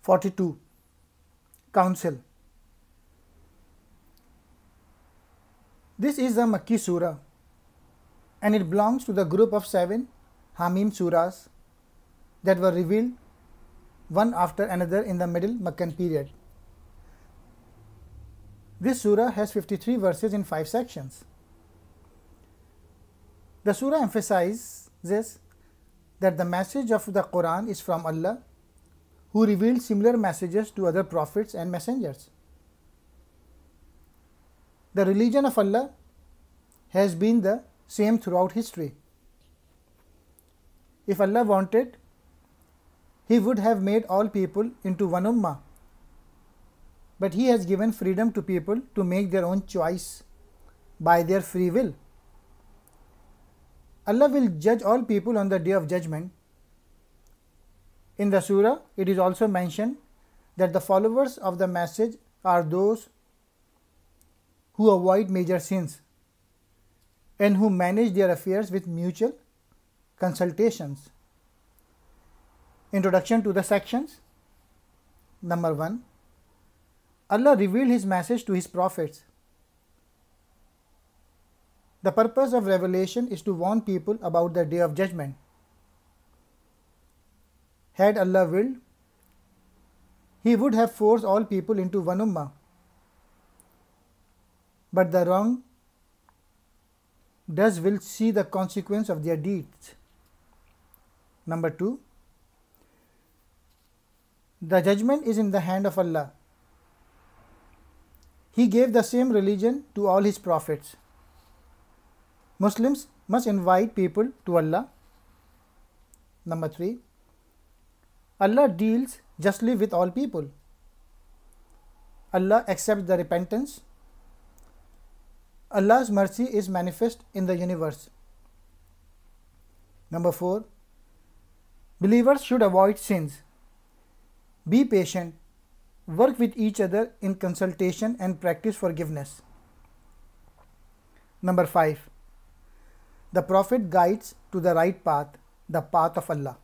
42. Counsel. This is a Makki Surah and it belongs to the group of 7 HaMim Surahs that were revealed one after another in the middle Makkan period. This surah has 53 verses in 5 sections. The surah emphasizes that the message of the Qur'an is from Allah, who revealed similar messages to other prophets and messengers. The religion of Allah has been the same throughout history. If Allah wanted, He would have made all people into one Ummah. But He has given freedom to people to make their own choice by their free will. Allah will judge all people on the Day of Judgment. In the surah, it is also mentioned that the followers of the message are those who avoid major sins and who manage their affairs with mutual consultations. Introduction to the sections. Number 1. Allah revealed His message to His prophets. The purpose of revelation is to warn people about the Day of Judgment. Had Allah willed, He would have forced all people into one Ummah. But the wrong does will see the consequence of their deeds. Number 2. The judgment is in the hand of Allah. He gave the same religion to all His prophets. Muslims must invite people to Allah. Number 3. Allah deals justly with all people. Allah accepts the repentance. Allah's mercy is manifest in the universe. Number 4. Believers should avoid sins. Be patient. Work with each other in consultation and practice forgiveness. Number 5. The Prophet guides to the right path, the path of Allah.